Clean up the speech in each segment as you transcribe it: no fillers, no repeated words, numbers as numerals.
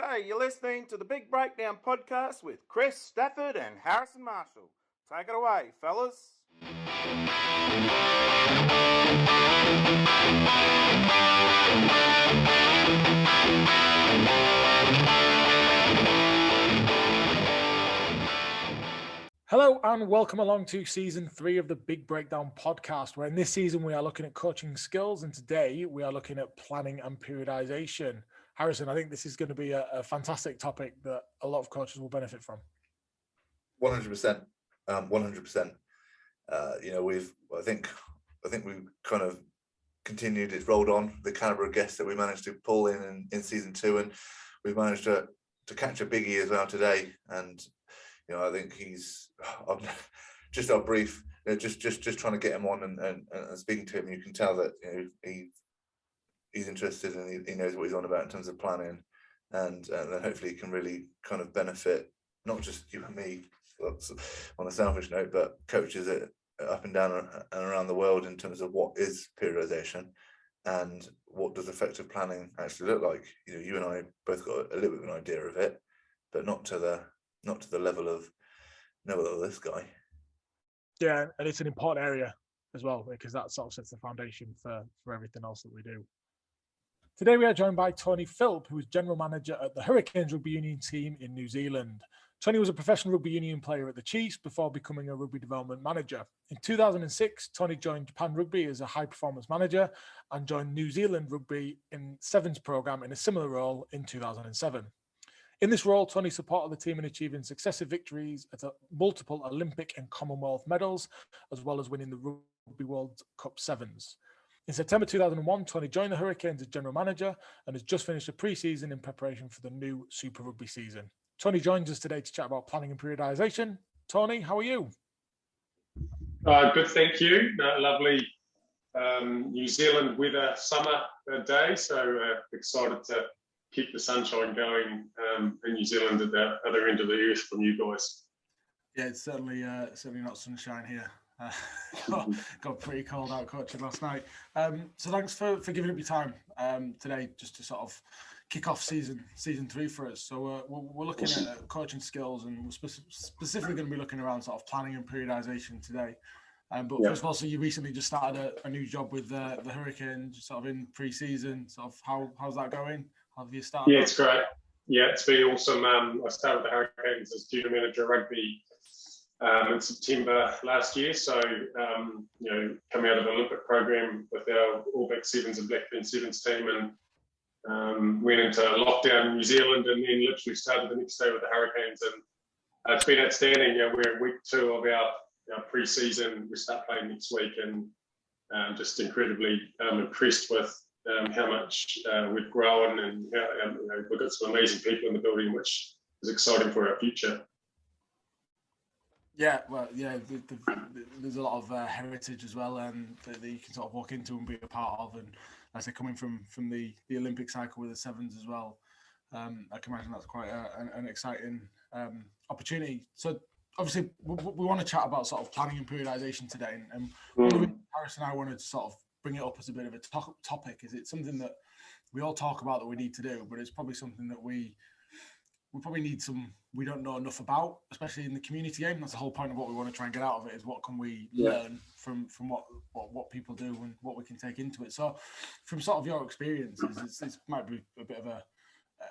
G'day, you're listening to the Big Breakdown podcast with Kris, Stafford and Harrison Marshall. Take it away, fellas. Hello and welcome along to season 3 of the Big Breakdown podcast, where in this season we are looking at coaching skills, and today we are looking at planning and periodization. Harrison, I think this is going to be a fantastic topic that a lot of coaches will benefit from. 100%. 100%. I think we've kind of continued. It's rolled on the caliber of guests that we managed to pull in season 2, and we've managed to catch a biggie as well today. And I think he's just our brief, just trying to get him on and speaking to him. You can tell that he's interested and he knows what he's on about in terms of planning, and then hopefully he can really kind of benefit not just you and me on a selfish note, but coaches up and down and around the world in terms of what is periodization and what does effective planning actually look like. You and I both got a little bit of an idea of it, but not to the level of this guy. Yeah, and it's an important area as well, because that sort of sets the foundation for everything else that we do. Today we are joined by Tony Philp, who is General Manager at the Hurricanes Rugby Union team in New Zealand. Tony was a professional rugby union player at the Chiefs before becoming a rugby development manager. In 2006, Tony joined Japan Rugby as a high-performance manager and joined New Zealand Rugby in Sevens program in a similar role in 2007. In this role, Tony supported the team in achieving successive victories at multiple Olympic and Commonwealth medals, as well as winning the Rugby World Cup Sevens. In September 2001, Tony joined the Hurricanes as general manager and has just finished a pre-season in preparation for the new Super Rugby season. Tony joins us today to chat about planning and periodization. Tony, how are you? Good, thank you. Lovely New Zealand weather summer day, so excited to keep the sunshine going in New Zealand at the other end of the earth from you guys. Yeah, it's certainly not sunshine here. Got pretty cold out coaching last night. So thanks for giving up your time today, just to sort of kick off season 3 for us. So we're looking at coaching skills, and we're specifically going to be looking around sort of planning and periodization today. But first of all, so you recently just started a new job with the Hurricanes, sort of in pre-season. Sort of how's that going? How have you started? Yeah, it's great. Yeah, it's been awesome. I started with the Hurricanes as junior manager of rugby in September last year. So, coming out of the Olympic program with our All Black Sevens and Blackburn Sevens team, and went into lockdown in New Zealand, and then literally started the next day with the Hurricanes. And it's been outstanding. We're in week 2 of our pre-season. We start playing next week, and just incredibly impressed with how much we've grown, and we've got some amazing people in the building, which is exciting for our future. Yeah, well, yeah, there's a lot of heritage as well, and that you can sort of walk into and be a part of, and as I say, coming from the Olympic cycle with the Sevens as well, I can imagine that's quite an exciting opportunity. So obviously we want to chat about sort of planning and periodization today, and Harris and I wanted to sort of bring it up as a bit of a topic. Is it something that we all talk about that we need to do, but it's probably something that we probably need we don't know enough about, especially in the community game. That's the whole point of what we want to try and get out of it, is what can we learn from what people do and what we can take into it. So from sort of your experiences, this might be a bit of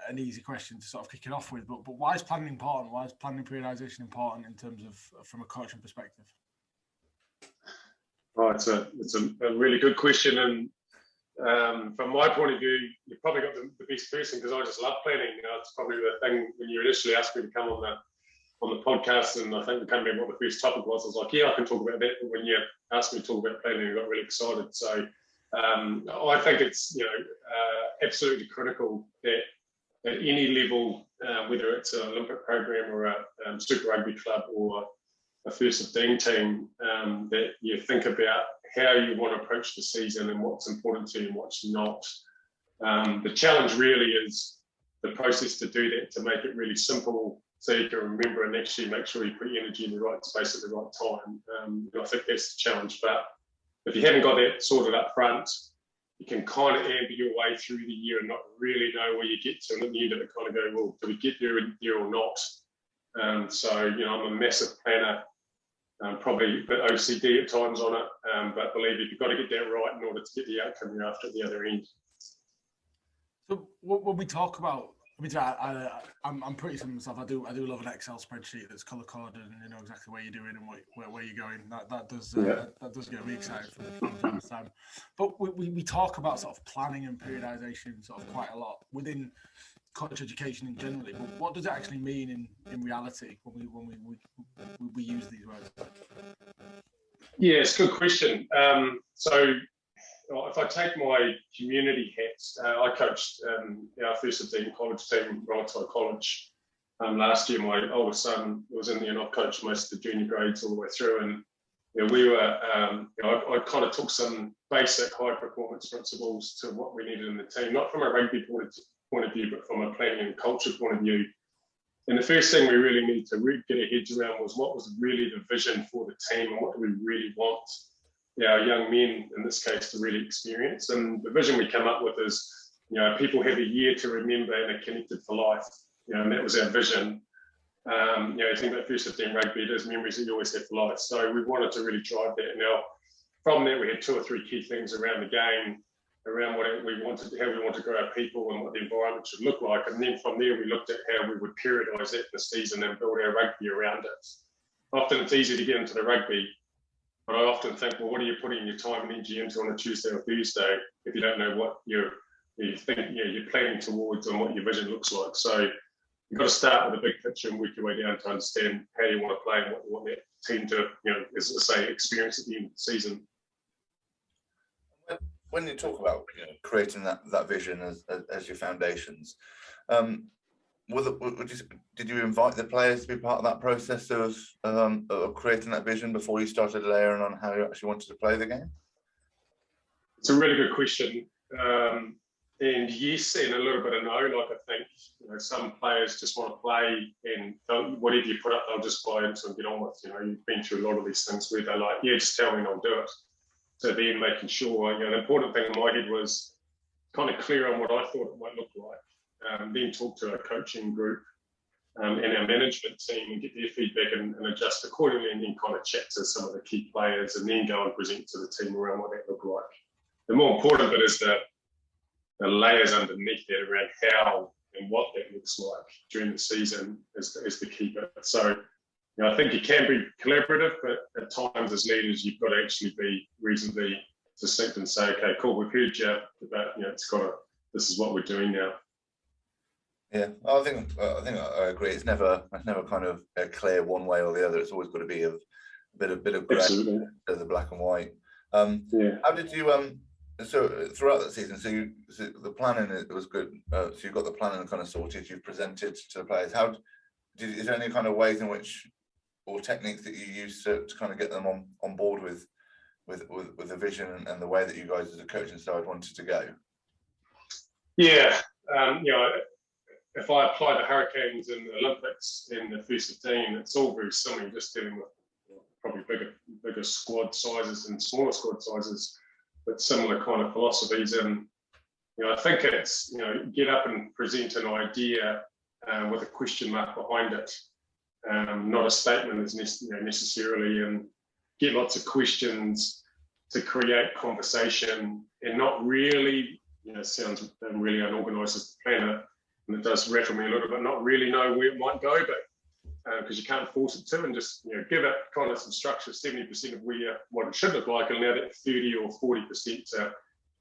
an easy question to sort of kick it off with, but why is planning important? Why is planning periodization important in terms of from a coaching perspective? Oh, it's a really good question, and from my point of view, you've probably got the best person, because I just love planning. It's probably the thing when you initially asked me to come on the podcast, and I think we came to what the first topic was. I was like, yeah, I can talk about that. But when you asked me to talk about planning, I got really excited. So I think it's absolutely critical that at any level, whether it's an Olympic program or a Super Rugby club or a first 15 team, that you think about how you want to approach the season and what's important to you and what's not. The challenge really is the process to do that, to make it really simple so you can remember and actually make sure you put your energy in the right space at the right time. And I think that's the challenge. But if you haven't got that sorted up front, you can kind of amber your way through the year and not really know where you get to, and at the end of it kind of go, well, do we get there or not? So, you know, I'm a massive planner, probably a bit OCD at times on it, but believe it, you've got to get that right in order to get the outcome you're after at the other end. So when we talk about, I'm pretty similar myself. I do love an Excel spreadsheet that's color coded and you know exactly where you're doing and where you're going. That does get me excited from time to time. But we talk about sort of planning and periodization sort of quite a lot within college education in generally. But what does it actually mean in reality when we use these words? Yeah, it's a good question. So if I take my community hat, I coached our first 15 college team right outside college. Last year, my oldest son was in there, and I've coached most of the junior grades all the way through. And you know, we were, I kind of took some basic high performance principles to what we needed in the team, not from a rugby point of view, but from a planning and culture point of view. And the first thing we really needed to get our heads around was what was really the vision for the team and what do we really want our young men, in this case, to really experience. And the vision we come up with is, you know, people have a year to remember and are connected for life. You know, and that was our vision. You know, I think that first 15 rugby, it is memories that you always have for life. So we wanted to really drive that. Now, from that, we had 2 or 3 key things around the game, around what we wanted, how we want to grow our people and what the environment should look like. And then from there, we looked at how we would periodise that in the season and build our rugby around it. Often it's easy to get into the rugby, but I often think, well, what are you putting your time and energy into on a Tuesday or Thursday if you don't know what you're planning towards and what your vision looks like? So you've got to start with a big picture and work your way down to understand how you want to play and what you want that team to, you know, as I say, experience at the end of the season. When you talk about, you know, creating that vision as your foundations, did you invite the players to be part of that process of creating that vision before you started layering on how you actually wanted to play the game? It's a really good question. And yes, and a little bit of no. Like, I think, you know, some players just want to play and whatever you put up, they'll just buy into and get on with. You know, you've been through a lot of these things where they're like, yeah, just tell me and I'll do it. So then making sure, you know, the important thing in my head was kind of clear on what I thought it might look like. Then talk to our coaching group and our management team and get their feedback and adjust accordingly, and then kind of chat to some of the key players and then go and present to the team around what that looked like. The more important bit is that the layers underneath that around how and what that looks like during the season is the key bit. So, you know, I think you can be collaborative, but at times as leaders, you've got to actually be reasonably succinct and say, okay, cool, we've heard you, but you know, this is what we're doing now. Yeah, I think I agree. It's never kind of clear one way or the other. It's always got to be a bit of grey to the black and white. Yeah. How did you so throughout that season? So the planning, it was good. So you got the planning kind of sorted. You've presented to the players. Is there any kind of ways in which or techniques that you use to kind of get them on board with the vision and the way that you guys as a coaching side wanted to go? Yeah, you know, if I apply the Hurricanes and the Olympics in the first 15, it's all very similar, just dealing with probably bigger squad sizes and smaller squad sizes, but similar kind of philosophies. And, you know, I think it's, you know, get up and present an idea with a question mark behind it, not a statement as necessarily, and get lots of questions to create conversation and not really, you know, sounds really unorganized as a planner, and it does rattle me a little bit, not really know where it might go, but because you can't force it to, and just, you know, give it kind of some structure, 70% of what it should look like, and allow that 30 or 40% to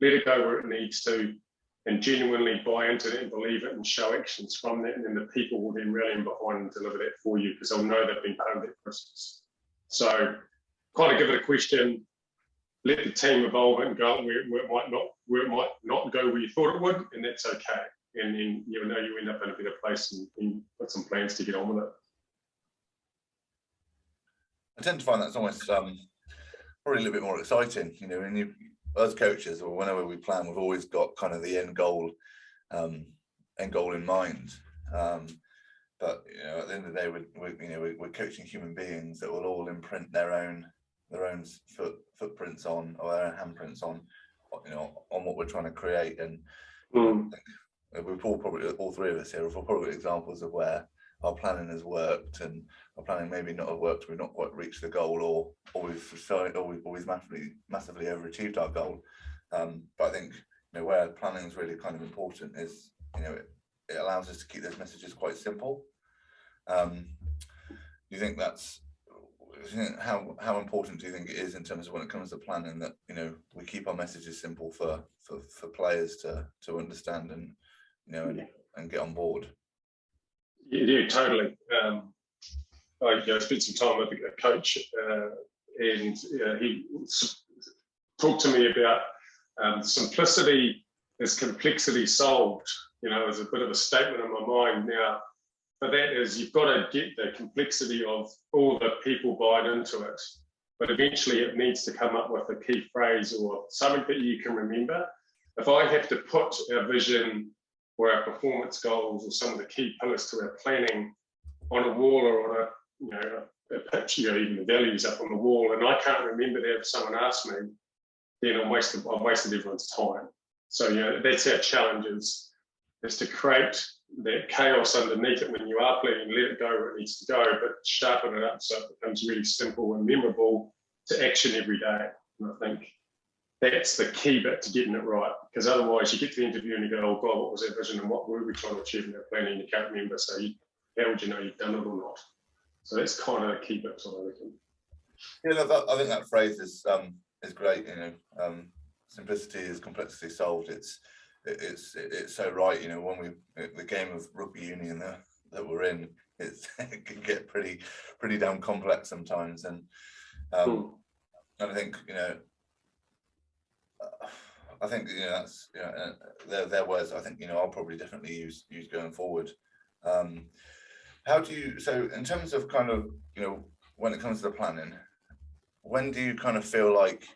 let it go where it needs to, and genuinely buy into it and believe it and show actions from that, and then the people will then rally in behind and deliver that for you because they'll know they've been part of that process. So kind of give it a question, let the team evolve it and go where it might not go where you thought it would, and that's okay. And then you know you end up in a better place and put some plans to get on with it. I tend to find that's almost probably a little bit more exciting, you know, and as coaches or whenever we plan, we've always got kind of the end goal in mind. But you know, at the end of the day, we're coaching human beings that will all imprint their own footprints on, or their own handprints on on what we're trying to create. And we've all three of us here have probably got examples of where our planning has worked and our planning maybe not have worked, we've not quite reached the goal, or we've always massively overachieved our goal. But I think where planning is really kind of important is it allows us to keep those messages quite simple. You think how important do you think it is in terms of when it comes to planning that we keep our messages simple for players to understand and and get on board? Yeah, totally. I spent some time with a coach, and he talked to me about simplicity is complexity solved. As a bit of a statement in my mind now. But that is, you've got to get the complexity of all the people buying into it. But eventually it needs to come up with a key phrase or something that you can remember. If I have to put our vision or our performance goals or some of the key pillars to our planning on a wall or on a picture, even the values up on the wall, and I can't remember that if someone asked me, then I've wasted everyone's time. So that's our challenge is to create that chaos underneath it when you are planning, let it go where it needs to go, but sharpen it up so it becomes really simple and memorable to action every day. And I think that's the key bit to getting it right, because otherwise you get to the interview and you go, oh God, what was our vision and what were we trying to achieve in our planning? You can't remember, so how would you know you've done it or not? So that's kind of the key bits, I reckon. Yeah, I think that phrase is great. Simplicity is complexity solved. It's so right. When the game of rugby union that we're in, it can get pretty damn complex sometimes, and I think that's their words. I think I'll probably definitely use going forward. How do you, so in terms of kind of when it comes to the planning, when do you kind of feel like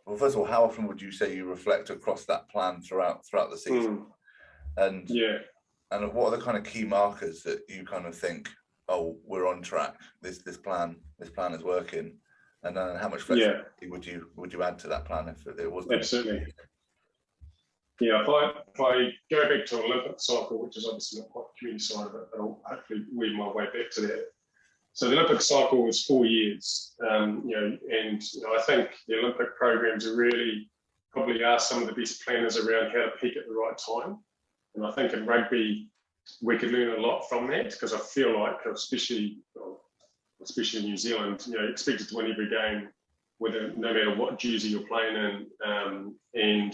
well, first of all, how often would you say you reflect across that plan throughout the season? And what are the kind of key markers that you kind of think, oh, we're on track, this plan is working? And then how much flexibility would you add to that plan if it was? Absolutely. Yeah, if I go back to Olympic cycle, which is obviously not quite the community side of it, but I'll hopefully weave my way back to that. So the Olympic cycle was 4 years, and I think the Olympic programs really probably are some of the best planners around how to peak at the right time. And I think in rugby, we could learn a lot from that, because I feel like, especially in New Zealand, expected to win every game, no matter what jersey you're playing in. And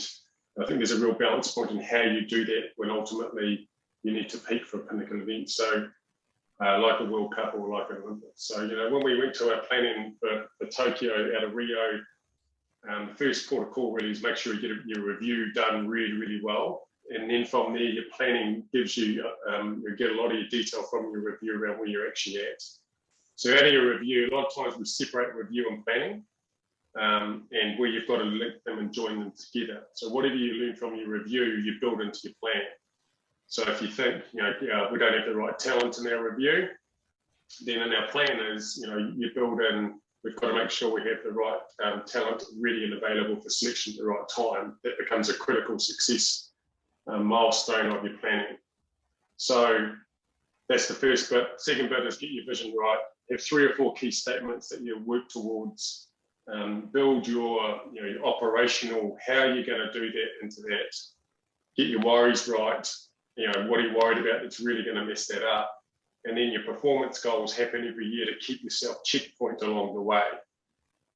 I think there's a real balance point in how you do that when ultimately you need to peak for a pinnacle event. So like a World Cup or like an Olympics. So, when we went to our planning for Tokyo out of Rio, the first port of call really is make sure you get your review done really, really well. And then from there, your planning gives you, you get a lot of your detail from your review around where you're actually at. So out of your review, a lot of times we separate review and planning, and where you've got to link them and join them together. So whatever you learn from your review, you build into your plan. So if you think, we don't have the right talent in our review, then in our plan is, you build in, we've got to make sure we have the right talent ready and available for selection at the right time. That becomes a critical success milestone of your planning. So that's the first bit. Second bit is get your vision right. Have 3 or 4 key statements that you work towards. Build your, your operational, how you're going to do that into that. Get your worries right. What are you worried about that's really going to mess that up? And then your performance goals happen every year to keep yourself checkpoint along the way.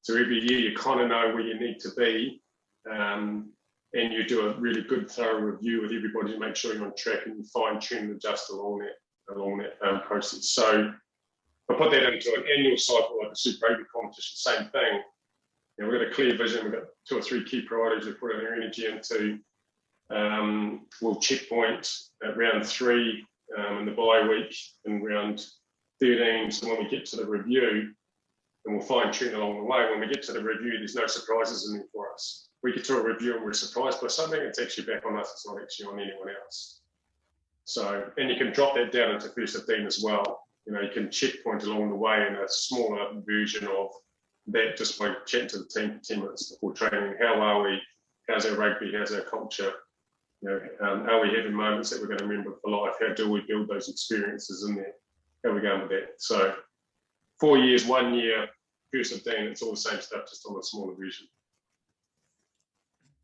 So every year you kind of know where you need to be, and you do a really good thorough review with everybody to make sure you're on track, and you fine tune and adjust along that process. So I put that into an annual cycle like a Super Rugby competition, same thing. We've got a clear vision, we've got 2 or 3 key priorities we put our energy into. We'll checkpoint at round 3 in the bye week and round 13. So when we get to the review, and we'll fine tune along the way. When we get to the review, there's no surprises in there for us. We get to a review and we're surprised by something, it's actually back on us, it's not actually on anyone else. So, and you can drop that down into first 15 as well. You can checkpoint along the way in a smaller version of that just by chatting to the team for 10 minutes before training. How are we? How's our rugby? How's our culture? Are we having moments that we're going to remember for life? How do we build those experiences in there? How are we going with that? So 4 years, 1 year, first 15, it's all the same stuff, just on a smaller version.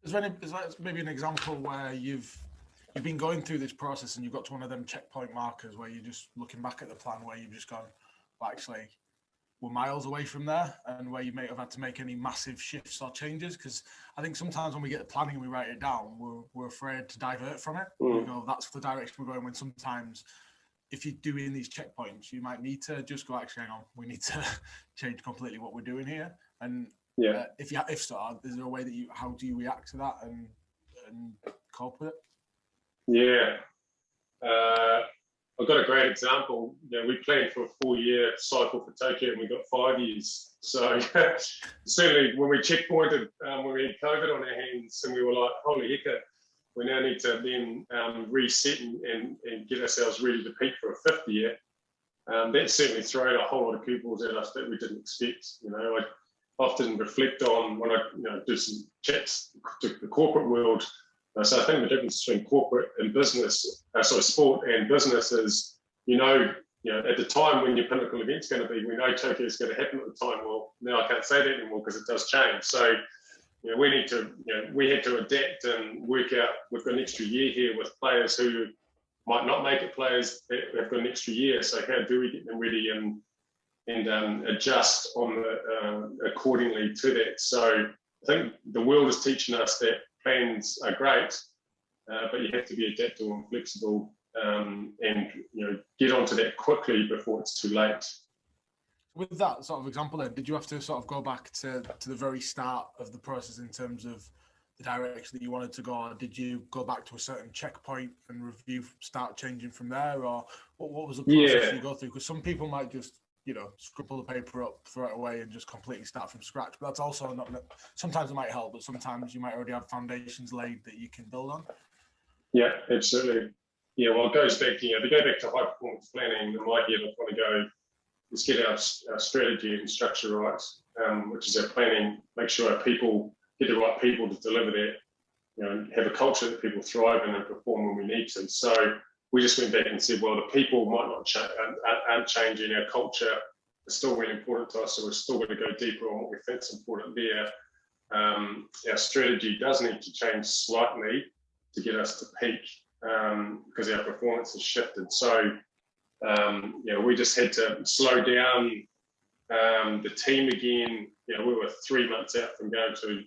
Is there maybe an example where you've been going through this process and you've got to one of them checkpoint markers where you're just looking back at the plan where you've just gone, well, actually, we're miles away from there, and where you may have had to make any massive shifts or changes? Because I think sometimes when we get the planning and we write it down, we're afraid to divert from it. We go, that's the direction we're going, when sometimes if you're doing these checkpoints, you might need to just go, actually, hang on, we need to change completely what we're doing here. And if so, is there a way that how do you react to that and cope with it? Yeah. I've got a great example. We planned for a 4-year cycle for Tokyo and we got 5 years. So certainly when we checkpointed, when we had COVID on our hands and we were like, holy heck, we now need to then reset and get ourselves ready to peak for a 5th year. That certainly thrown a whole lot of curveballs at us that we didn't expect. I often reflect on when I do some chats to the corporate world. So I think the difference between corporate and business, sport and business is, at the time when your pinnacle event's going to be, we know Tokyo is going to happen at the time. Well, now I can't say that anymore because it does change. So, we had to adapt and work out. We've got an extra year here with players who might not make it players. They've got an extra year. So how do we get them ready and adjust on accordingly to that? So I think the world is teaching us that plans are great, but you have to be adaptable and flexible, and get onto that quickly before it's too late. With that sort of example, then, did you have to sort of go back to the very start of the process in terms of the direction that you wanted to go, or did you go back to a certain checkpoint and review, start changing from there, or what was the process you go through? Because some people might just scribble the paper up, throw it away, and just completely start from scratch. But that's also not. Sometimes it might help, but sometimes you might already have foundations laid that you can build on. Yeah, absolutely. Yeah, well, it goes back to, if you go back to high performance planning, in my head, I want to go, let's get our strategy and structure right, which is our planning, make sure our people get the right people to deliver that, have a culture that people thrive in and perform when we need to. So we just went back and said, well, the people might not aren't changing. Our culture is still really important to us, so we're still going to go deeper on what we think is important there. Our strategy does need to change slightly to get us to peak, because our performance has shifted. So, we just had to slow down the team again. We were 3 months out from going to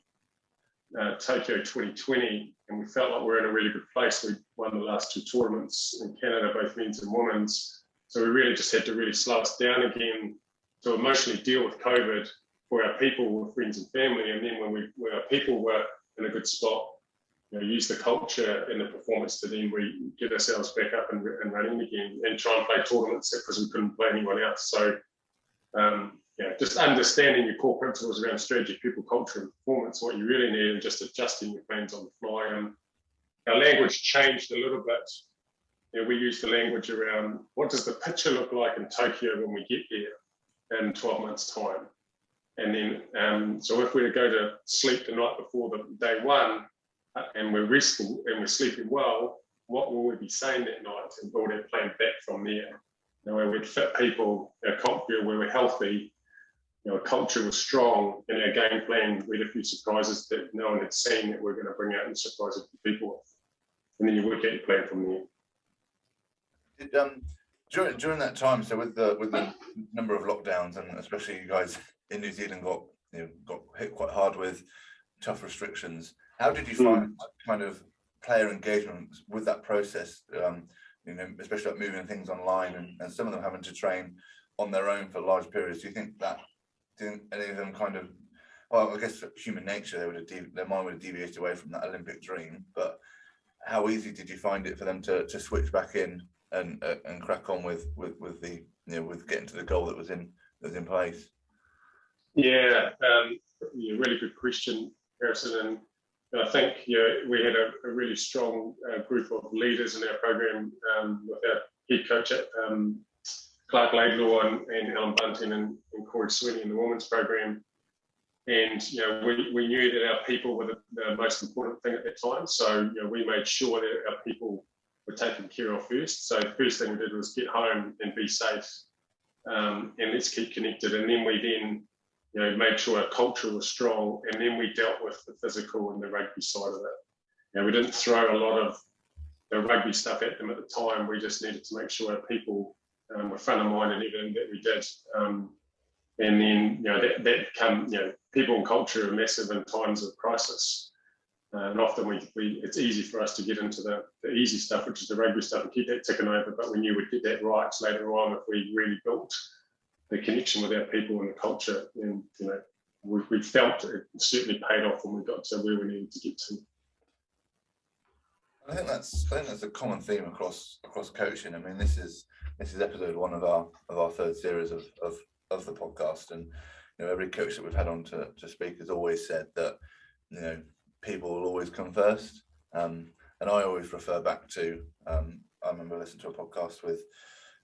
Tokyo 2020, and we felt like we were in a really good place. We won the last 2 tournaments in Canada, both men's and women's. So we really just had to really slow us down again to emotionally deal with COVID for our people, with friends and family. And then when our people were in a good spot, use the culture and the performance to then we get ourselves back up and running again, and try and play tournaments because we couldn't play anyone else. So just understanding your core principles around strategy, people, culture, and performance, what you really need, and just adjusting your plans on the fly. And our language changed a little bit. We used the language around what does the picture look like in Tokyo when we get there in 12 months' time. And then, so if we were to go to sleep the night before the day one, and we're restful and we're sleeping well, what will we be saying that night, and build our plan back from there? Where we'd fit people, our culture, where we're healthy, our culture was strong, and our game plan, we had a few surprises that no one had seen that we're going to bring out and surprise a few people with. And then you work out your plan from there. During that time, so with the number of lockdowns, and especially you guys in New Zealand got hit quite hard with tough restrictions, how did you find kind of player engagement with that process? Especially like moving things online and some of them having to train on their own for large periods. Do you think that didn't any of them kind of, well, I guess human nature, their mind would have deviated away from that Olympic dream, but how easy did you find it for them to switch back in and crack on with the with getting to the goal that was in place? Yeah, really good question, Harrison. And I think we had a really strong group of leaders in our program, with our head coach at Clark Laidlaw and Alan Bunting and Corey Sweeney in the women's program. And we knew that our people were the most important thing at that time. So we made sure that our people were taken care of first. So the first thing we did was get home and be safe, and let's keep connected. And then we made sure our culture was strong, and then we dealt with the physical and the rugby side of it. We didn't throw a lot of the rugby stuff at them at the time. We just needed to make sure our people were front of mind in everything that we did. And then people and culture are massive in times of crisis. And often it's easy for us to get into the easy stuff, which is the rugby stuff, and keep that ticking over. But we knew we'd get that right later on if we really built the connection with our people and the culture. And we felt it certainly paid off when we got to where we needed to get to. I think that's a common theme across coaching. I mean, this is episode 1 of our third series of the podcast, and every coach that we've had on to speak has always said that people will always come first, and I always refer back to I remember listening to a podcast with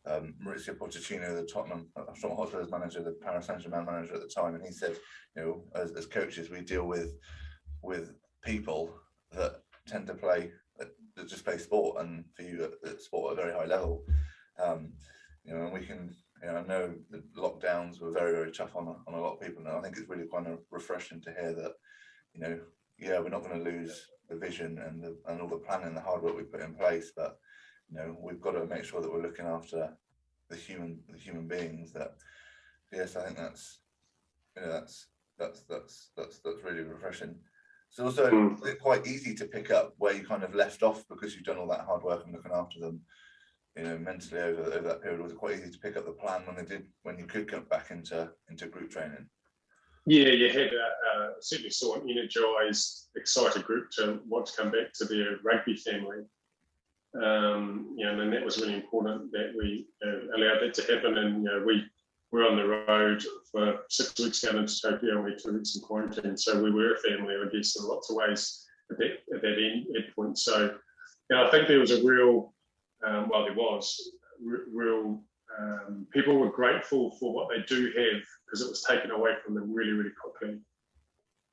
Maurizio Pochettino, the Tottenham Hotspur's manager, the Paris Saint-Germain manager at the time, and he said, as coaches we deal with people that tend to play that just play sport, and for you sport at a very high level, and we can. I know the lockdowns were very, very tough on a lot of people, and I think it's really kind of refreshing to hear that, we're not going to lose the vision and all the planning and the hard work we put in place, but we've got to make sure that we're looking after the human beings. That, yes, I think that's really refreshing. It's also quite easy to pick up where you kind of left off, because you've done all that hard work and looking after them. Mentally over that period, was it quite easy to pick up the plan when you could get back into group training? Yeah, you had certainly saw an energised, excited group to want to come back to their rugby family. And that was really important that we allowed that to happen. And we were on the road for 6 weeks down into Tokyo, and we 2 weeks in quarantine. So we were a family, I guess, in lots of ways at that end point. So I think there was a real people were grateful for what they do have, because it was taken away from them really, really quickly.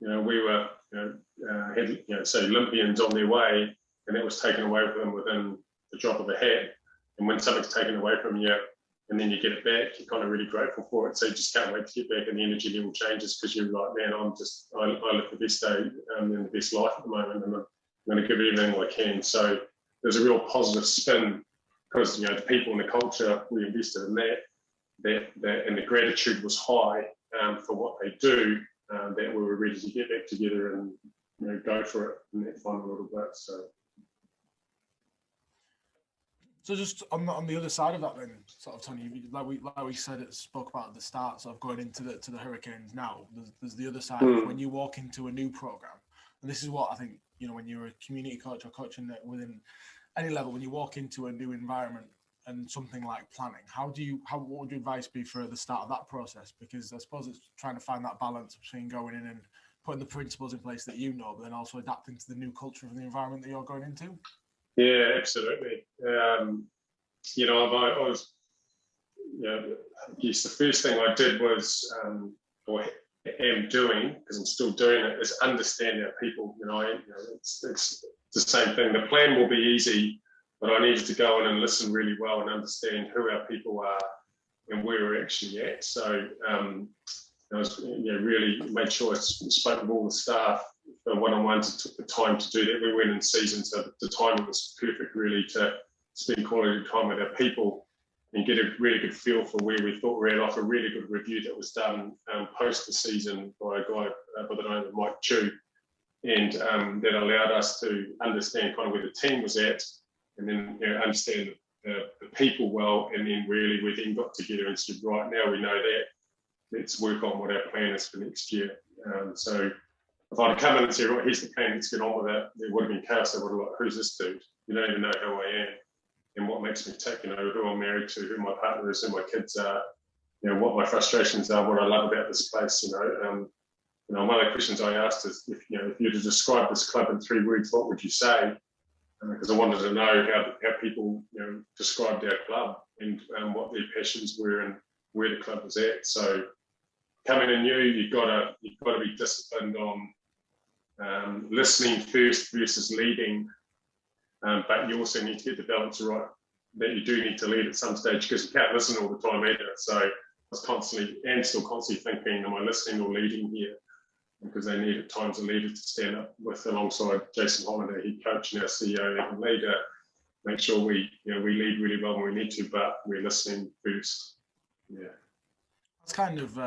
We were, had, say, Olympians on their way, and that was taken away from them within the drop of a hat. And when something's taken away from you, and then you get it back, you're kind of really grateful for it. So you just can't wait to get back, and the energy level changes, because you're like, man, I live the best day and the best life at the moment, and I'm going to give everything I can. So there's a real positive spin, because the people and the culture, we invested in that, and the gratitude was high for what they do, that we were ready to get back together and go for it in that final little bit. So just on the other side of that, then, sort of, Tony, like we said, it spoke about at the start, sort of going into the Hurricanes now. There's the other side of when you walk into a new program, and this is what I think, when you're a community coach or coaching within any level, when you walk into a new environment and something like planning, what would your advice be for the start of that process? Because I suppose it's trying to find that balance between going in and putting the principles in place that but then also adapting to the new culture of the environment that you're going into. Yeah, absolutely. I guess the first thing I did was, or am doing, because I'm still doing it, is understand our people. It's the same thing. The plan will be easy, but I needed to go in and listen really well and understand who our people are and where we're actually at. So I was, really made sure I spoke with all the staff for one-on-ones. It took the time to do that. We went in season, so the timing was perfect, really, to spend quality time with our people and get a really good feel for where we thought we were at, off a really good review that was done post the season by a guy by the name of Mike Chu. And that allowed us to understand kind of where the team was at, and then understand the people well, and then really we then got together and said, right, now we know that, let's work on what our plan is for next year. So if I'd come in and say, right, here's the plan, let's get on with it, there would have been chaos. I would have like, who's this dude? You don't even know who I am and what makes me tick, who I'm married to, who my partner is, who my kids are, what my frustrations are, what I love about this place, one of the questions I asked is, if you were to describe this club in 3 words, what would you say? Because I wanted to know how people described our club and what their passions were and where the club was at. So coming in new, you've got to be disciplined on listening first versus leading, but you also need to get the balance right, that you do need to lead at some stage, because you can't listen all the time either. So I was constantly thinking, am I listening or leading here? Because they need at times a leader to stand up with alongside Jason Holland, our head coach, and our CEO and leader, make sure we lead really well when we need to, but we're listening first. Yeah. That's kind of,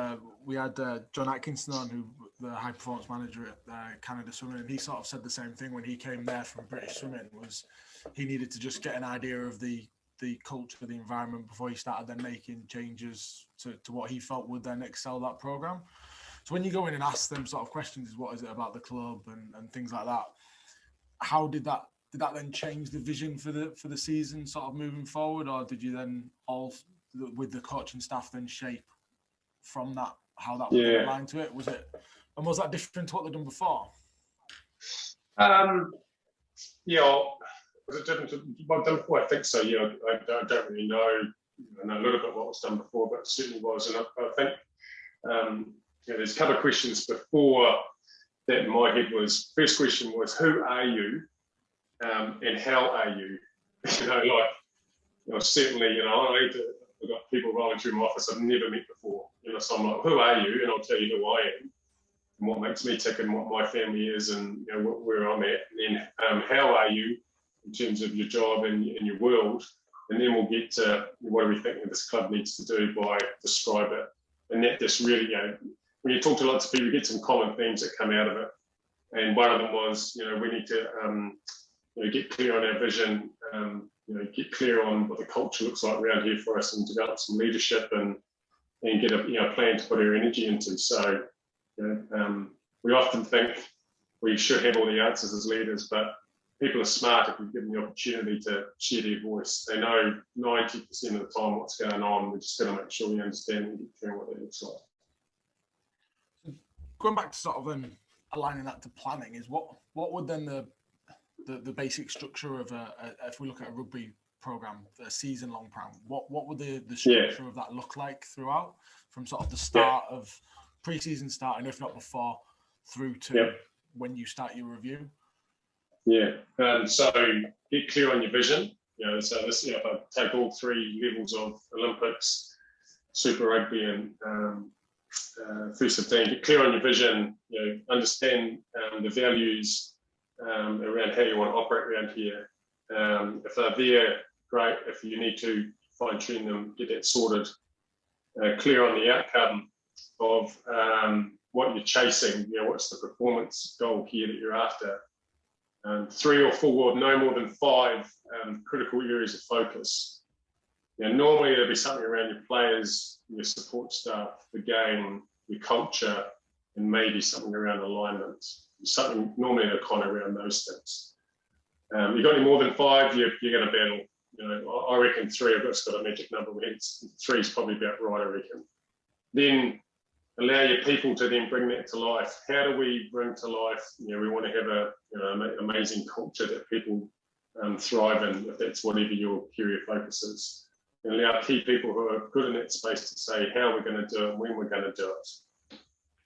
we had John Atkinson on, who the high performance manager at Canada Swimming, and he sort of said the same thing when he came there from British Swimming, was he needed to just get an idea of the culture, the environment, before he started then making changes to what he felt would then excel that program. So when you go in and ask them sort of questions, what is it about the club and things like that, how did that then change the vision for the season sort of moving forward, or did you then all with the coaching staff then shape from that how that would align to it? Was that different to what they'd done before? Was it different to what I've done before? I think so. Yeah, I don't really know. I know a little bit what was done before, but it certainly was. And I think there's a couple of questions before that in my head. First question was, who are you, and how are you? Certainly, I've got people rolling through my office I've never met before. So I'm like, who are you? And I'll tell you who I am, and what makes me tick, and what my family is, and where I'm at. And then how are you in terms of your job and your world, and then we'll get to what do we think this club needs to do by describe it. And that just really, when you talk to lots of people, you get some common themes that come out of it. And one of them was, we need to get clear on our vision, get clear on what the culture looks like around here for us, and develop some leadership and get a plan to put our energy into. So we often think we should have all the answers as leaders, but people are smart if we give them the opportunity to share their voice. They know 90% of the time what's going on. We're just going to make sure we understand and get clear on what that looks like. Going back to sort of aligning that to planning, is what would then the basic structure of if we look at a rugby program, a season-long program, what would the structure of that look like throughout, from sort of the start of pre-season starting, if not before, through to when you start your review? So get clear on your vision. So this, if I take all three levels of Olympics, Super Rugby, and through 15, get clear on your vision. Understand the values around how you want to operate around here. If they're there, great. If you need to fine tune them, get that sorted. Clear on the outcome of what you're chasing. What's the performance goal here that you're after? 3 or 4, no more than 5 critical areas of focus. Normally there'll be something around your players, your support staff, the game, your culture, and maybe something around alignment. Something normally they're kind of around those things. You've got any more than 5, you're going to battle. I reckon 3. I've got a magic number. 3 is probably about right, I reckon. Then allow your people to then bring that to life. How do we bring to life? We want to have an amazing culture that people thrive in, if that's whatever your area of focus is. And allow key people who are good in that space to say how we're going to do it and when we're going to do it.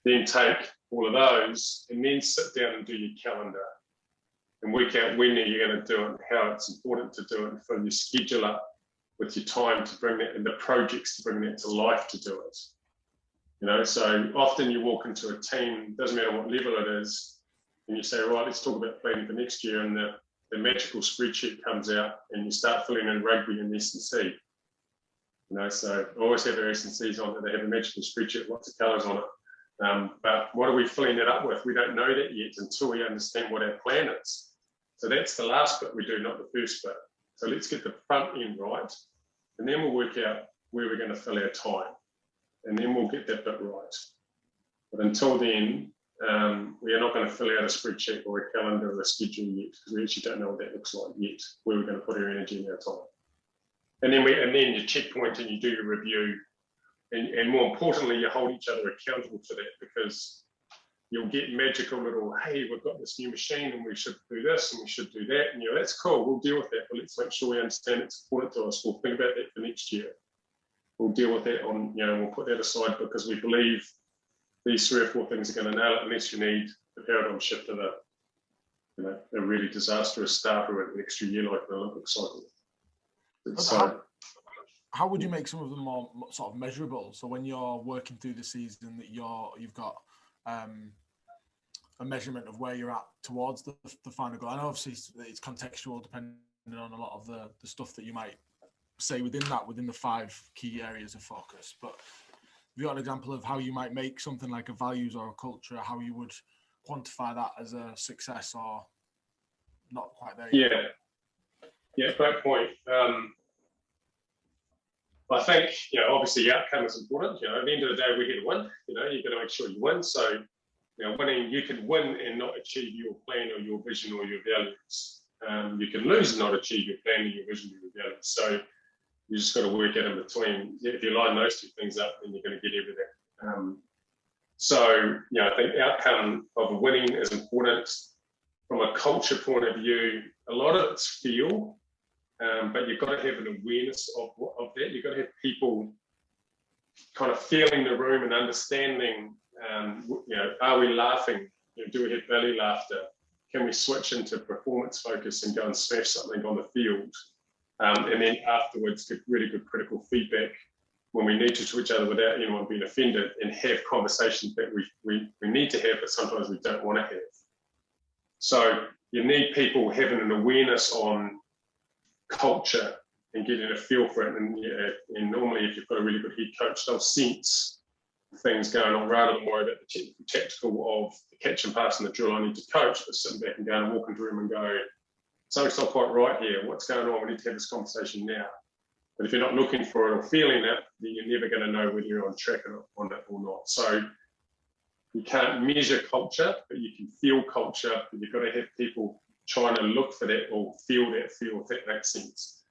Then take all of those and then sit down and do your calendar and work out when you're going to do it and how it's important to do it, and fill your schedule up with your time to bring that, and the projects to bring that to life to do it. So often you walk into a team, doesn't matter what level it is, and you say, right, let's talk about planning for next year, and the magical spreadsheet comes out and you start filling in rugby and S&C. So I always have their S&Cs on, that they have a magical spreadsheet, lots of colours on it. But what are we filling it up with? We don't know that yet until we understand what our plan is. So that's the last bit we do, not the first bit. So let's get the front end right, and then we'll work out where we're going to fill our time. And then we'll get that bit right. But until then, we are not going to fill out a spreadsheet or a calendar or a schedule yet, because we actually don't know what that looks like yet, where we're going to put our energy and our time. And then you checkpoint and you do your review. And more importantly, you hold each other accountable to that, because you'll get magical little, hey, we've got this new machine and we should do this and we should do that. And that's cool, we'll deal with that, but let's make sure we understand it's important to us. We'll think about that for next year. We'll deal with that we'll put that aside, because we believe these 3 or 4 things are going to nail it, unless you need the paradigm shift of a really disastrous start or an extra year like an Olympic cycle. So, how would you make some of them more sort of measurable? So when you're working through the season, that you've got a measurement of where you're at towards the final goal. And obviously it's contextual, depending on a lot of the stuff that you might say within the 5 key areas of focus. But have you got an example of how you might make something like a values or a culture, how you would quantify that as a success or not quite there yet? Yeah, great point. I think, obviously the outcome is important. At the end of the day, we're here to win. You've got to make sure you win. So, winning, you can win and not achieve your plan or your vision or your values. You can lose and not achieve your plan or your vision or your values. So you just got to work out in between. If you line those 2 things up, then you're going to get everything. I think outcome of winning is important. From a culture point of view, a lot of it's feel, but you've got to have an awareness of that. You've got to have people kind of feeling the room and understanding, are we laughing? Do we have belly laughter? Can we switch into performance focus and go and smash something on the field? And then afterwards, get really good critical feedback when we need to each other without anyone being offended, and have conversations that we need to have, but sometimes we don't want to have. So you need people having an awareness on culture and getting a feel for it. And normally, if you've got a really good head coach, they'll sense things going on rather than worry about the tactical of the catch and pass and the drill I need to coach, but sitting back and going and walk into the room and go, something's not quite right here. What's going on? We need to have this conversation now. But if you're not looking for it or feeling that, then you're never going to know whether you're on track on it or not. So you can't measure culture, but you can feel culture. But you've got to have people trying to look for that or feel, if that makes sense.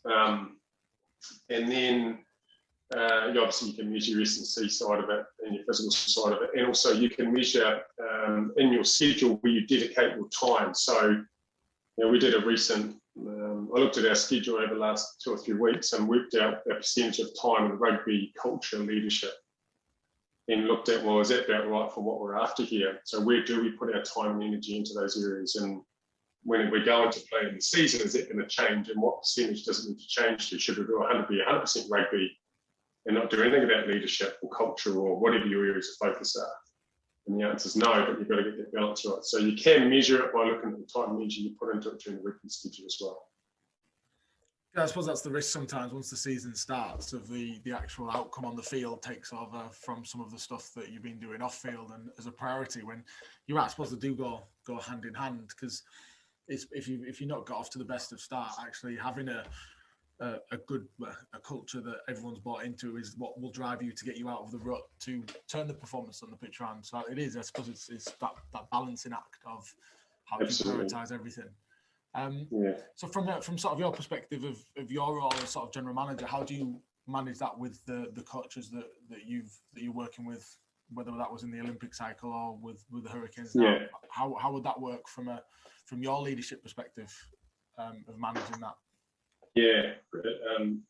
And then obviously you can measure your S&C side of it and your physical side of it. And also you can measure in your schedule where you dedicate your time. So we did a recent, I looked at our schedule over the last 2 or 3 weeks and worked out a percentage of time in rugby culture leadership, and looked at, well, is that about right for what we're after here? So where do we put our time and energy into those areas? And when we go into play in the season, is that going to change? And what percentage does it need to change to? Should we do 100% rugby and not do anything about leadership or culture or whatever your areas of focus are? And the answer is no, but you've got to get that balance right. So you can measure it by looking at the time and energy you put into it during the weekly schedule as well. Yeah, I suppose that's the risk sometimes once the season starts, of the actual outcome on the field takes over from some of the stuff that you've been doing off field and as a priority, when you're not supposed to go hand in hand. Because if you're not got off to the best of start, actually having a culture that everyone's bought into is what will drive you to get you out of the rut, to turn the performance on the pitch around. So it is, I suppose it's that balancing act of how you prioritize everything. So from sort of your perspective of your role as sort of general manager, how do you manage that with the coaches that you're working with, whether that was in the Olympic cycle or with the Hurricanes now? How would that work from your leadership perspective of managing that? Yeah,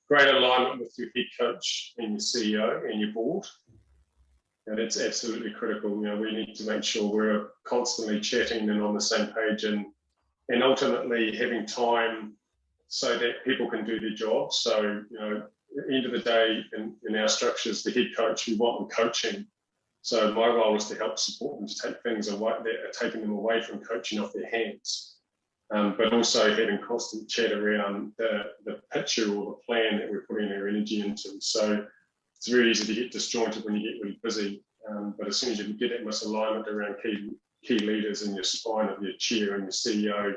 great alignment with your head coach and your CEO and your board. And it's absolutely critical. We need to make sure we're constantly chatting and on the same page, and ultimately having time so that people can do their jobs. So, at the end of the day, in our structures, the head coach, we want them coaching. So my role is to help support them to take things away that are taking them away from coaching off their hands. But also having constant chat around the picture or the plan that we're putting our energy into. So it's very easy to get disjointed when you get really busy. But as soon as you can get that misalignment around key leaders in your spine of your chair and your CEO,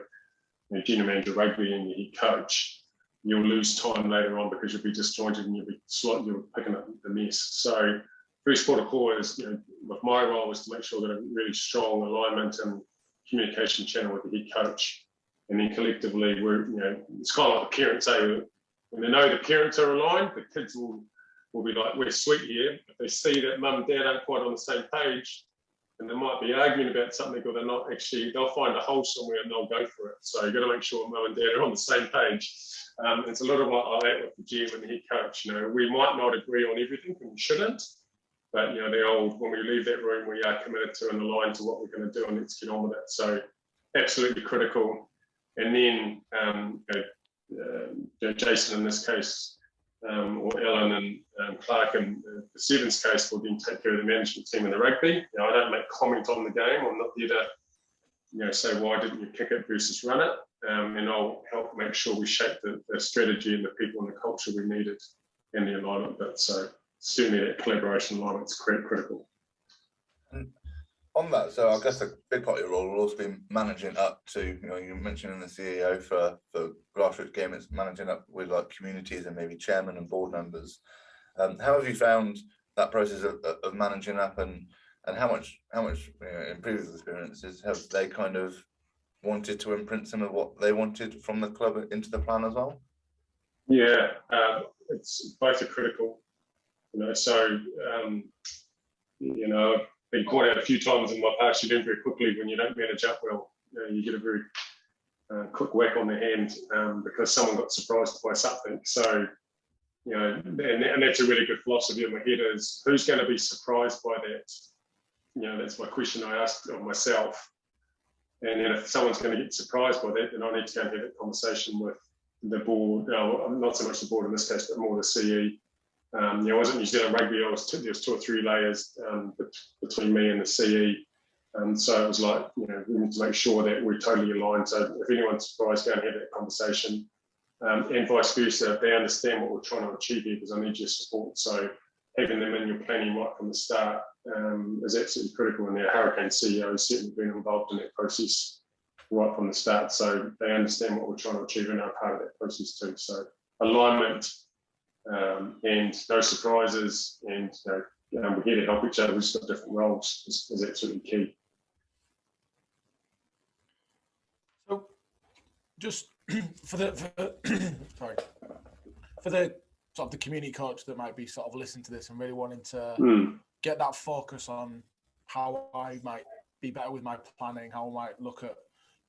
your general manager rugby and your head coach, you'll lose time later on because you'll be disjointed and you're picking up the mess. So first port of call is, with my role is to make sure that a really strong alignment and communication channel with the head coach. And then collectively, it's kind of like the parents say, when they know the parents are aligned, the kids will be like, we're sweet here. If they see that mum and dad aren't quite on the same page, and they might be arguing about something, or they're not actually, they'll find a hole somewhere and they'll go for it. So you've got to make sure mum and dad are on the same page. It's a little bit like that with the GM and the head coach. We might not agree on everything, and we shouldn't, But the old, when we leave that room, we are committed to and aligned to what we're going to do, and let's get on with it. So absolutely critical. And then Jason in this case, or Ellen and Clark in the Sevens case, will then take care of the management team and the rugby. I don't make comment on the game. I'm not there to say why didn't you kick it versus run it. And I'll help make sure we shape the strategy and the people and the culture we needed in the alignment bit. So certainly that collaboration alignment is critical. And on that, so I guess a big part of your role will also be managing up to, you mentioned in the CEO for grassroots game, it's managing up with like communities and maybe chairmen and board members. How have you found that process of managing up, and how much in previous experiences have they kind of wanted to imprint some of what they wanted from the club into the plan as well? Yeah, it's both are critical. So I've been caught out a few times in my past. You learn very quickly when you don't manage up well. You get a very quick whack on the hand because someone got surprised by something. So and that's a really good philosophy in my head, is who's going to be surprised by that? That's my question I asked of myself. And then if someone's going to get surprised by that, then I need to go and have that conversation with the board. Not so much the board in this case, but more the CE. I was at New Zealand Rugby. There was 2 or 3 layers between me and the CE. So it was like, we need to make sure that we're totally aligned. So if anyone's surprised, go and have that conversation. And vice versa, they understand what we're trying to achieve here, because I need your support. So having them in your planning right from the start is absolutely critical. And their Hurricane CEO has certainly been involved in that process right from the start. So they understand what we're trying to achieve and are part of that process too. So alignment and no surprises, and we're here to help each other. We've just got different roles is absolutely key. So just for the sort of the community coach that might be sort of listening to this and really wanting to get that focus on how I might be better with my planning, how I might look at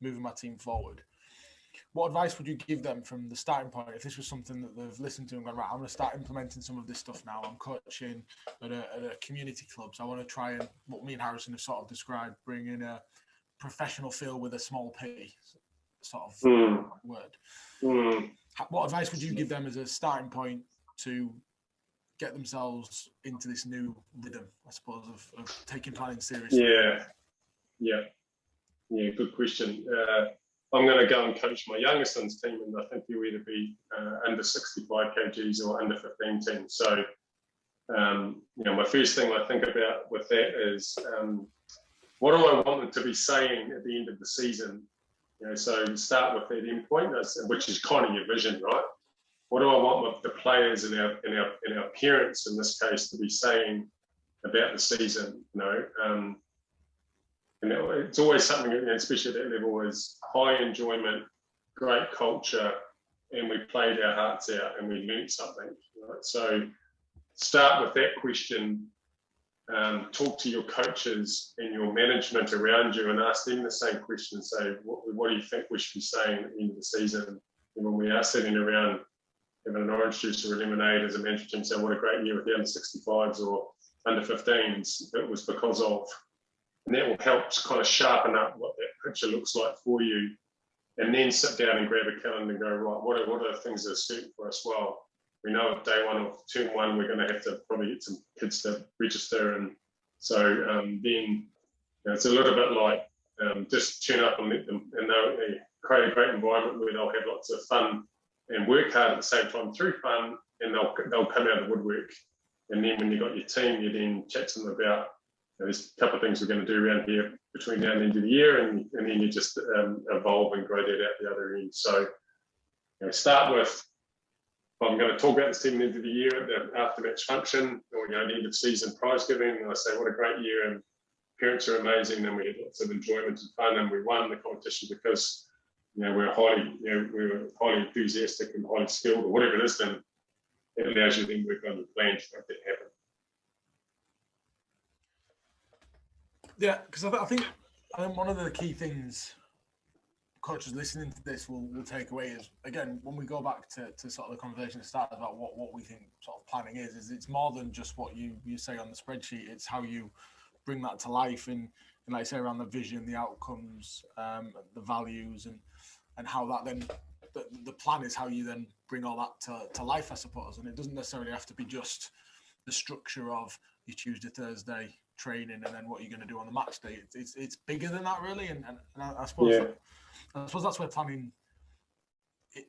moving my team forward, what advice would you give them from the starting point if this was something that they've listened to and gone, right, I'm going to start implementing some of this stuff now. I'm coaching at a community club, so I want to try and, what me and Harrison have sort of described, bring in a professional feel with a small p sort of word. What advice would you give them as a starting point to get themselves into this new rhythm, I suppose, of taking planning seriously? Yeah, good question. I'm going to go and coach my youngest son's team, and I think he'll either be under 65 kgs or under 15 team. So, my first thing I think about with that is what do I want them to be saying at the end of the season? So start with that end point, which is kind of your vision, right? What do I want the players and our parents in this case to be saying about the season? It's always something, especially at that level, is high enjoyment, great culture, and we played our hearts out and we learned something. Right? So start with that question. Talk to your coaches and your management around you and ask them the same question. Say, what do you think we should be saying at the end of the season? And when we are sitting around having an orange juice or a lemonade as a management team, saying what a great year with the under 65s or under 15s, it was because of. And that will help to kind of sharpen up what that picture looks like for you. And then sit down and grab a calendar and go, right, what are the things that are certain for us? Well, we know at day 1 of term 1, we're going to have to probably get some kids to register. And so then it's a little bit like just turn up and let them, and they create a great environment where they'll have lots of fun and work hard at the same time through fun, and they'll come out of the woodwork. And then when you've got your team, you then chat to them about, there's a couple of things we're going to do around here between now and the end of the year, and then you just evolve and grow that out the other end. So start with, I'm going to talk about this team at the end of the year at the after-match function, or the end of season prize giving, and I say what a great year, and parents are amazing, and we had lots of enjoyment and fun, and we won the competition because we were highly enthusiastic and highly skilled, or whatever it is. Then it allows you to then work on your plan to make that happen. Yeah, because I think one of the key things coaches listening to this will take away is, again, when we go back to sort of the conversation that started about what we think sort of planning is it's more than just what you say on the spreadsheet. It's how you bring that to life and like I say, around the vision, the outcomes, the values, and how that then the plan is how you then bring all that to life, I suppose. And it doesn't necessarily have to be just the structure of your Tuesday, Thursday training and then what you're going to do on the match day. It's bigger than that, really. And I suppose that's where planning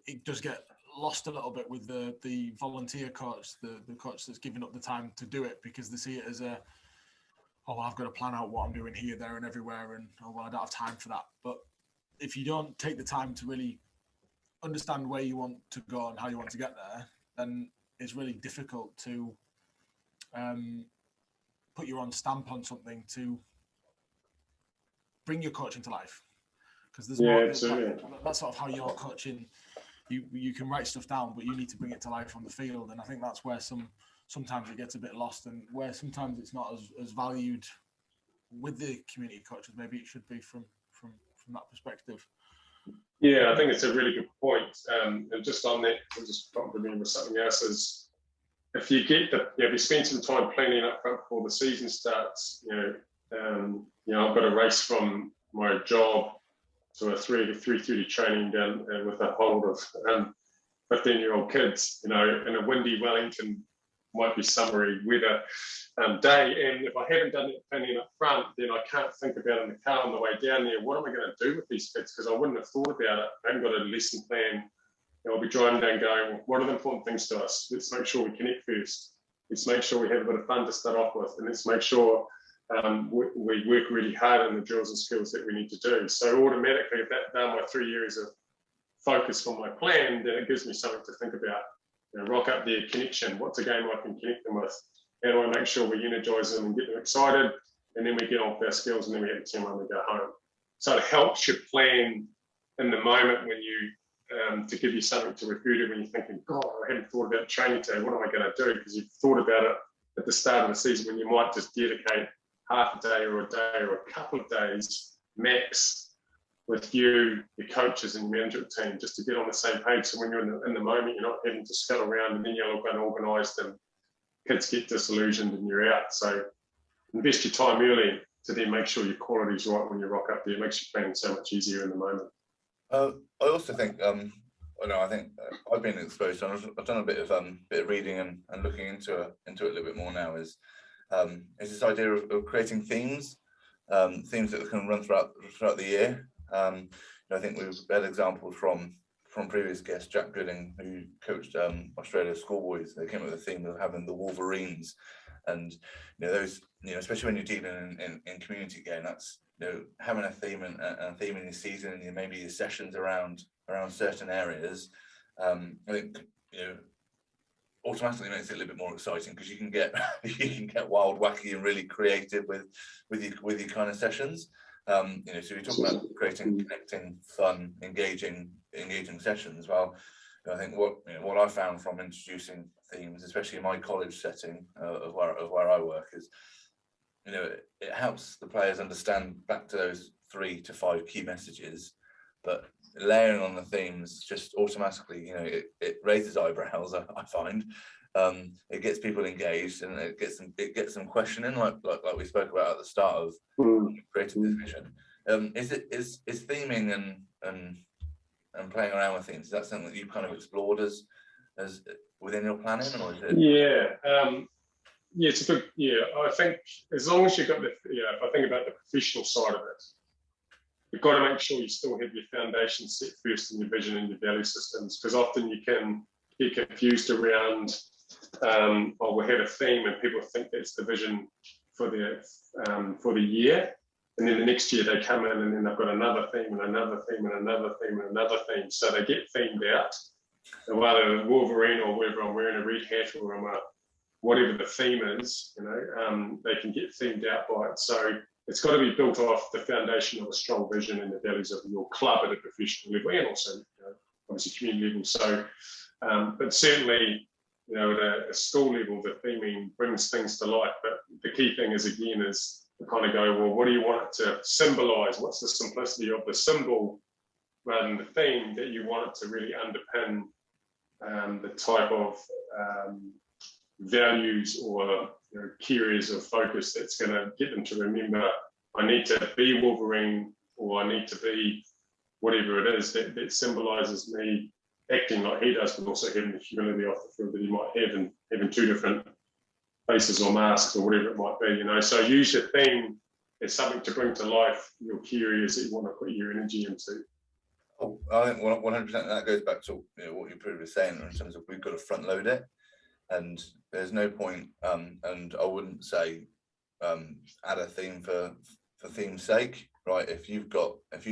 it does get lost a little bit with the volunteer coach, the coach that's giving up the time to do it because they see it as I've got to plan out what I'm doing here, there, and everywhere, and I don't have time for that. But if you don't take the time to really understand where you want to go and how you want to get there, then it's really difficult to put your own stamp on something to bring your coaching to life. Because there's more. That's sort of how you're coaching. You can write stuff down, but you need to bring it to life on the field. And I think that's where sometimes it gets a bit lost, and where sometimes it's not as valued with the community coaches. Maybe it should be from that perspective. Yeah, I think it's a really good point. And just on that, I'm just trying to remember something else is if you get if you spend some time planning up front before the season starts, I've got a race from my job to a 3:30 training down with a hold of 15-year-old kids, in a windy Wellington, might be summery weather day. And if I haven't done that planning up front, then I can't think about in the car on the way down there, what am I going to do with these kids? Because I wouldn't have thought about it. I haven't got a lesson plan. I'll be driving down going, well, what are the important things to us? Let's make sure we connect first. Let's make sure we have a bit of fun to start off with. And let's make sure we work really hard on the drills and skills that we need to do. So automatically, if that's done my 3 years of focus for my plan, then it gives me something to think about. Rock up their connection. What's a game I can connect them with? How do I make sure we energize them and get them excited? And then we get on with our skills, and then we get the team when we go home. So it helps you plan in the moment when you to give you something to refer to when you're thinking, God, I hadn't thought about training today. What am I going to do? Because you've thought about it at the start of the season when you might just dedicate half a day or a couple of days max with you, your coaches and your management team, just to get on the same page. So when you're in the moment, you're not having to scuttle around and then you're all unorganised and kids get disillusioned and you're out. So invest your time early to then make sure your quality is right when you rock up there. It makes your planning so much easier in the moment. I also think, I think I've been exposed to, I've done a bit of reading and looking into it a little bit more now, is this idea of creating themes that can run throughout the year. I think we've had examples from previous guest Jack Gooding, who coached Australia's schoolboys. They came up with a theme of having the Wolverines, and those, especially when you're dealing in community game, that's having a theme and a theme in your season and maybe your sessions around certain areas. I think automatically makes it a little bit more exciting, because you can get wild, wacky, and really creative with your kind of sessions. So we talk about creating, connecting, fun, engaging sessions. Well, I think what I found from introducing themes, especially in my college setting of where I work, is it helps the players understand back to those 3 to 5 key messages, but layering on the themes just automatically, it raises eyebrows. I find it gets people engaged, and it gets them questioning, like we spoke about at the start of creating this vision. Is theming and playing around with themes, is that something that you've kind of explored as within your planning, or is it? Yeah, it's a good. Yeah, I think as long as you've got if I think about the professional side of it, you've got to make sure you still have your foundation set first in your vision and your value systems, because often you can get confused around, we have a theme and people think that's the vision for the year, and then the next year they come in and then they've got another theme and another theme and another theme and another theme. So they get themed out. And whether a Wolverine or whether I'm wearing a red hat or I'm whatever the theme is, they can get themed out by it. So it's got to be built off the foundation of a strong vision and the values of your club at a professional level, and also obviously community level. So, but certainly, at a school level, the theming brings things to life. But the key thing is, again, is to kind of go, well, what do you want it to symbolise? What's the simplicity of the symbol rather than the theme, that you want it to really underpin the type of values or key areas of focus that's going to get them to remember, I need to be Wolverine, or I need to be whatever it is that symbolises me acting like he does, but also having the humility off the field that he might have, and having two different faces or masks or whatever it might be, So use your theme as something to bring to life your key areas that you want to put your energy into. Oh, I think 100% that goes back to what you previously saying in terms of we've got to front load it, and there's no point, and I wouldn't say add a theme for theme's sake, right? If you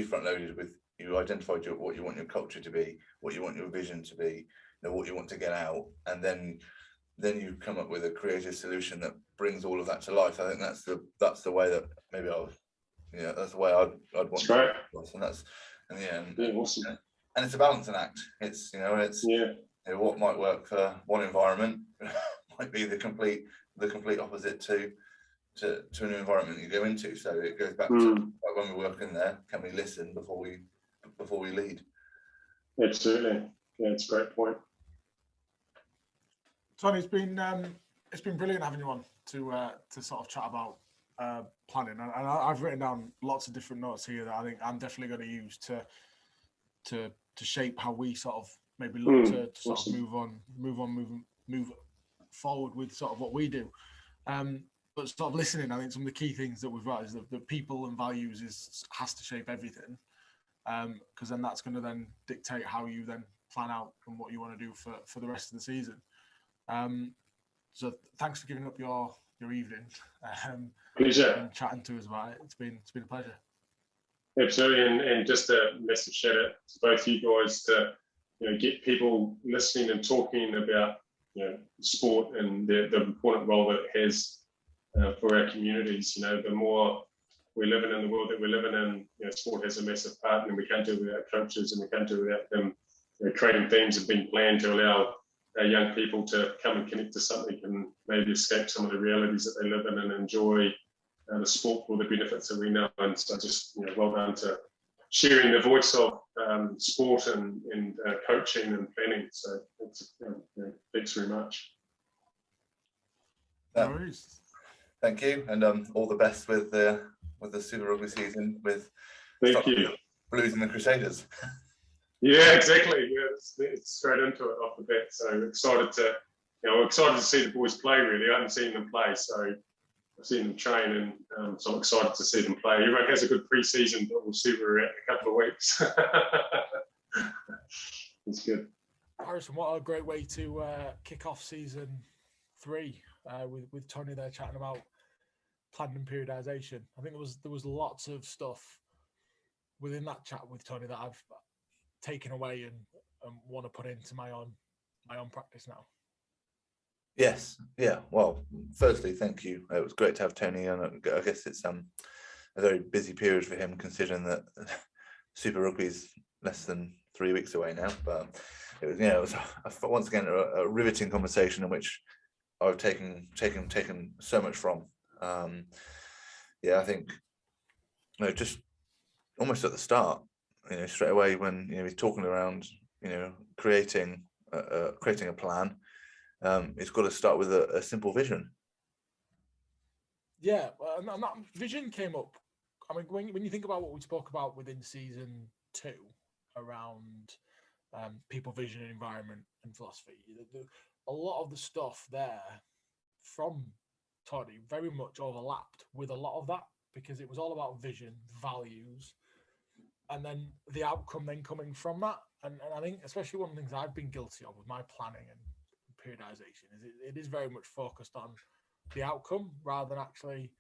front loaded with, you identified what you want your culture to be, what you want your vision to be, what you want to get out, and then you come up with a creative solution that brings all of that to life. I think that's the way that maybe that's the way I'd want to go. And that's awesome. And it's a balancing act. It's what might work for one environment might be the complete opposite to an environment you go into. So it goes back to like, when we work in there, can we listen before we lead? Absolutely. Yeah, it's a great point. Tony, it's been brilliant having you on to sort of chat about planning, and I've written down lots of different notes here that I think I'm definitely going to use to shape how we sort of maybe look to sort awesome. of move forward with sort of what we do. But sort of listening, I think some of the key things that we've got is that people and values has to shape everything, because then that's going to then dictate how you then plan out and what you want to do for the rest of the season. So thanks for giving up your evening, pleasure, and chatting to us about it. It's been a pleasure. Absolutely, and just a massive shout out to both you guys to get people listening and talking about sport and the important role that it has for our communities. The more we're living in the world that we're living in, sport has a massive part, and we can't do it without coaches, and we can't do it without them creating themes that have been planned to allow our young people to come and connect to something and maybe escape some of the realities that they live in and enjoy the sport for the benefits that we know. And so just well done to sharing the voice of sport and coaching and planning. So thanks very much. No worries. Thank you, and all the best with the Super Rugby season. Thank you. Blues and the Crusaders. Yeah, exactly. Yeah, it's straight into it off the bat. So excited to see the boys play. Really, I haven't seen them play, so I've seen them train, and so I'm excited to see them play. Everyone has a good pre-season, but we'll see where we're at in a couple of weeks. It's good. Harrison, what a great way to kick off season 3 with Tony there chatting about planning and periodisation. I think there was lots of stuff within that chat with Tony that I've taken away and want to put into my own practice now. Yes, yeah. Well, firstly, thank you. It was great to have Tony on. I guess it's a very busy period for him, considering that Super Rugby is less than 3 weeks away now. But it was once again a riveting conversation in which I've taken so much from. I think just almost at the start, straight away when he's talking around creating a plan. It's got to start with a simple vision. Yeah, and that vision came up. I mean, when you think about what we spoke about within season 2 around people, vision, environment, and philosophy, a lot of the stuff there from Toddy very much overlapped with a lot of that, because it was all about vision, values, and then the outcome then coming from that. And I think especially one of the things I've been guilty of with my planning and periodization is it is very much focused on the outcome rather than actually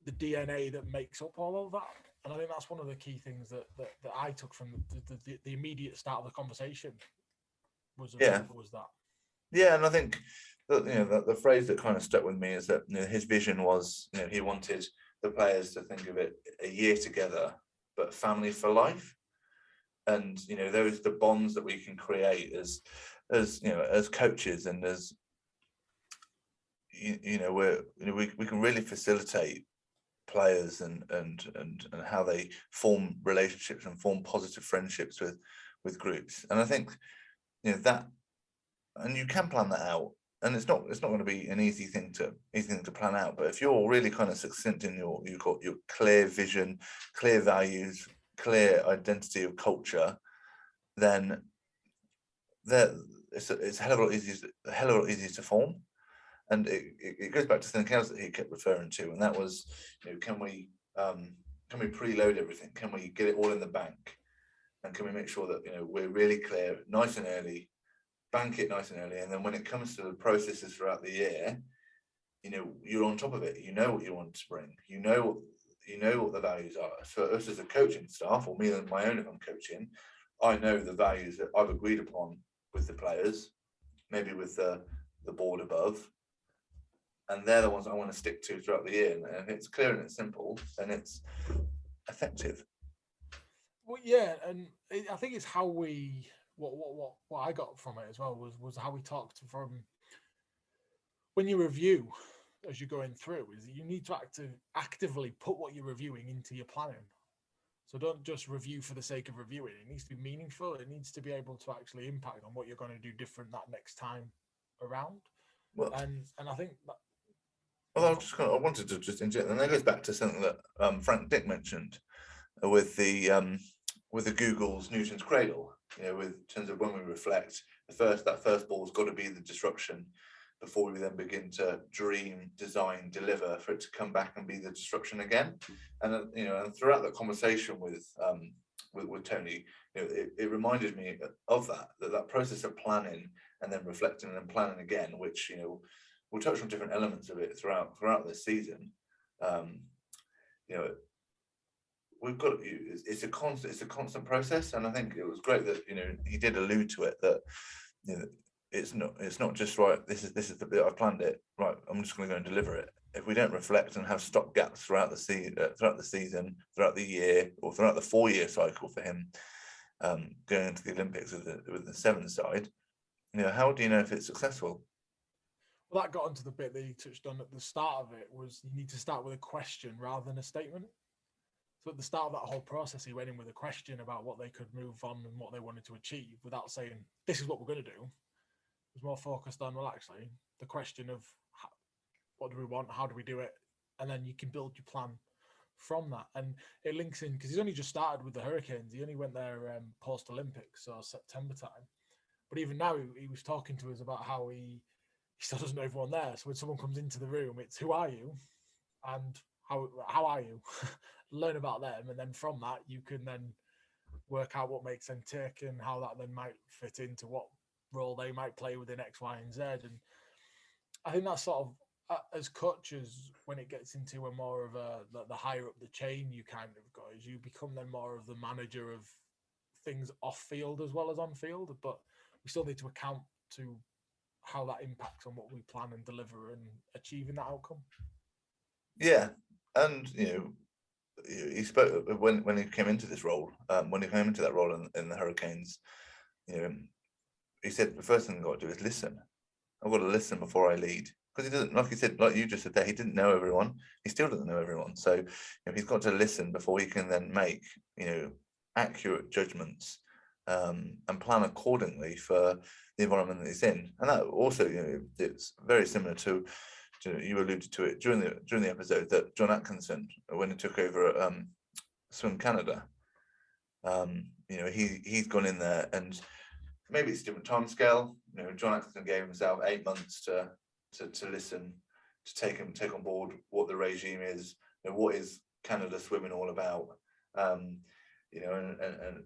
the DNA that makes up all of that. And I think that's one of the key things that I took from the immediate start of the conversation was that. Yeah, and I think that the phrase that kind of stuck with me is that his vision was he wanted the players to think of it a year together, but family for life. And those the bonds that we can create as coaches and as we can really facilitate players and how they form relationships and form positive friendships with groups. And I think, you know, that, and you can plan that out, and it's not going to be an easy thing to plan out. But if you're really kind of succinct in you've got your clear vision, clear values, clear identity of culture, then it's a hell of a lot easier to form. And it goes back to something else that he kept referring to, and that was, you know, can we preload everything? Can we get it all in the bank? And can we make sure that, you know, we're really clear, nice and early, bank it nice and early, and then when it comes to the processes throughout the year, you know, you're on top of it. You know what you want to bring. You know what the values are. For us as a coaching staff, or me and my own if I'm coaching, I know the values that I've agreed upon with the players, maybe with the board above, and they're the ones I want to stick to throughout the year. And it's clear and it's simple and it's effective. Well, yeah, and I think it's how we what I got from it as well was how we talked from when you review as you're going through, is that you need to actively put what you're reviewing into your planning. So don't just review for the sake of reviewing. It needs to be meaningful. It needs to be able to actually impact on what you're going to do different that next time around. Well, and I think that. Well, I wanted to just inject, and that goes back to something that Frank Dick mentioned with the Google's Newton's Cradle. You know, in terms of when we reflect, that first ball's got to be the disruption before we then begin to dream, design, deliver for it to come back and be the disruption again. And you know, and throughout that conversation with Tony, you know, it reminded me of that process of planning and then reflecting and then planning again, which, you know, we'll touch on different elements of it throughout this season. You know, we've got, it's a constant process, and I think it was great that, you know, he did allude to it, that, you know, it's not just right. This is the bit I've planned it right. I'm just going to go and deliver it. If we don't reflect and have stop gaps throughout the season, throughout the year, or throughout the 4-year cycle for him, going into the Olympics with the sevens side, you know, how do you know if it's successful? Well, that got onto the bit that he touched on at the start of it, was you need to start with a question rather than a statement. So at the start of that whole process, he went in with a question about what they could move on and what they wanted to achieve, without saying, this is what we're going to do. It was more focused on, well, actually, the question of what do we want, how do we do it? And then you can build your plan from that. And it links in, because he's only just started with the Hurricanes. He only went there post-Olympics, so September time. But even now, he was talking to us about how he still doesn't know everyone there. So when someone comes into the room, it's who are you and how are you? Learn about them, and then from that you can then work out what makes them tick and how that then might fit into what role they might play within X, Y, and Z. And I think that's sort of, as coaches, when it gets into a more of the higher up the chain you kind of go, is you become then more of the manager of things off field as well as on field. But we still need to account to how that impacts on what we plan and deliver and achieving that outcome. Yeah, and you know, he spoke when he came into this role, when he came into that role in the Hurricanes. You know, he said the first thing I've got to do is listen. I've got to listen before I lead, because he doesn't, like he said, like you just said there, he didn't know everyone. He still doesn't know everyone. So, you know, he's got to listen before he can then make, you know, accurate judgments, and plan accordingly for the environment that he's in. And that also, you know, it's very similar to you alluded to it during the episode, that John Atkinson, when he took over at Swim Canada, you know, he's gone in there, and maybe it's a different time scale. You know, John Atkinson gave himself 8 months to listen, to take on board what the regime is, you know, what is Canada swimming all about, you know,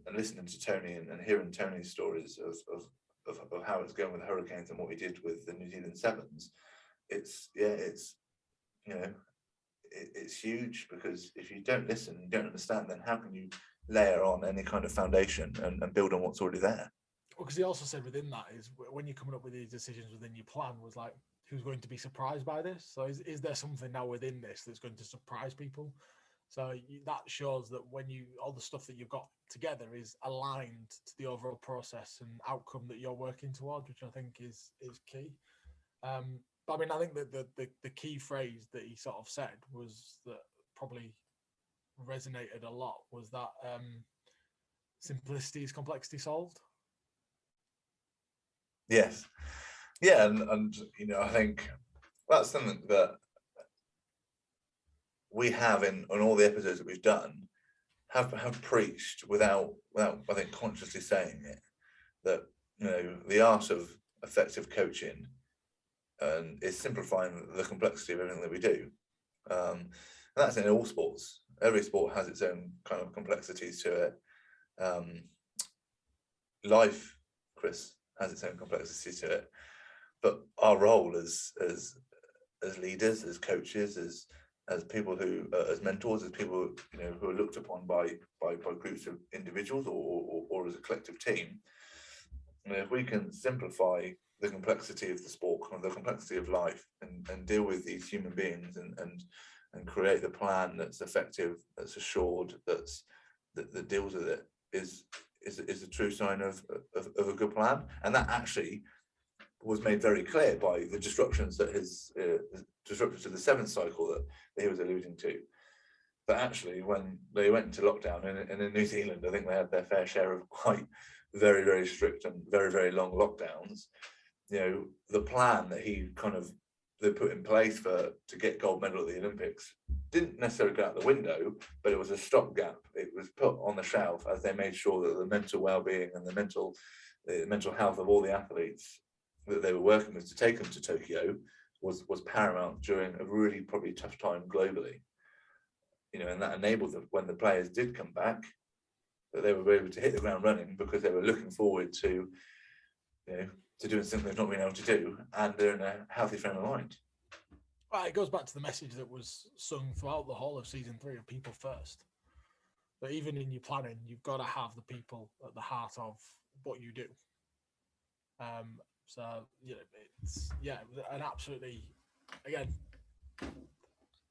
and listening to Tony and hearing Tony's stories of how it's going with the Hurricanes and what he did with the New Zealand Sevens. It's you know, it's huge, because if you don't listen, you don't understand, then how can you layer on any kind of foundation and build on what's already there? Well, because he also said within that is when you're coming up with these decisions within your plan, was like, who's going to be surprised by this? So is there something now within this that's going to surprise people? So that shows that when all the stuff that you've got together is aligned to the overall process and outcome that you're working towards, which I think is key. But I mean, I think that the key phrase that he sort of said was that probably resonated a lot was that simplicity is complexity solved. Yes. Yeah, and I think that's something that we have in on all the episodes that we've done have preached without I think consciously saying it, that the art of effective coaching is simplifying the complexity of everything that we do. And that's in all sports. Every sport has its own kind of complexities to it. Life, Kris, has its own complexities to it. But our role as leaders, as coaches, as people who, as mentors, as people who are looked upon by groups of individuals or as a collective team, if we can simplify the complexity of the sport, the complexity of life, and deal with these human beings and create the plan that's effective, that's assured, that deals with it, is a true sign of a good plan. And that actually was made very clear by the disruptions that disruptions to the seventh cycle that he was alluding to. But actually, when they went into lockdown and in New Zealand, I think they had their fair share of quite very, very strict and very, very long lockdowns. The plan that they put in place to get gold medal at the Olympics didn't necessarily go out the window, but it was a stopgap. It was put on the shelf as they made sure that the mental well-being and the mental health of all the athletes that they were working with to take them to Tokyo was paramount during a really probably tough time globally. And that enabled them, when the players did come back, that they were able to hit the ground running because they were looking forward to doing something they've not been able to do, and they're in a healthy frame of mind. Right, it goes back to the message that was sung throughout the whole of season 3 of people first. But even in your planning, you've got to have the people at the heart of what you do. So it's an absolutely, again,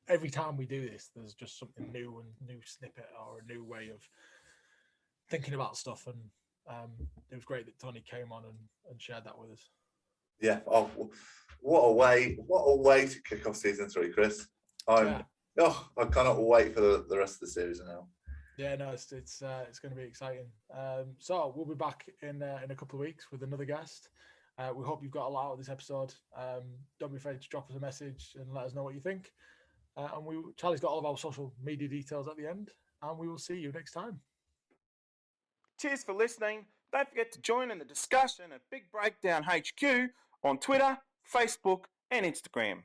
every time we do this, there's just something new and new snippet or a new way of thinking about stuff. And it was great that Tony came on and shared that with us. Yeah. Oh, what a way to kick off season 3, Kris. I cannot wait for the rest of the series now. Yeah, no, it's going to be exciting. So we'll be back in a couple of weeks with another guest. We hope you've got a lot out of this episode. Don't be afraid to drop us a message and let us know what you think. And Charlie's got all of our social media details at the end, and we will see you next time. Cheers for listening. Don't forget to join in the discussion at Big Breakdown HQ on Twitter, Facebook, and Instagram.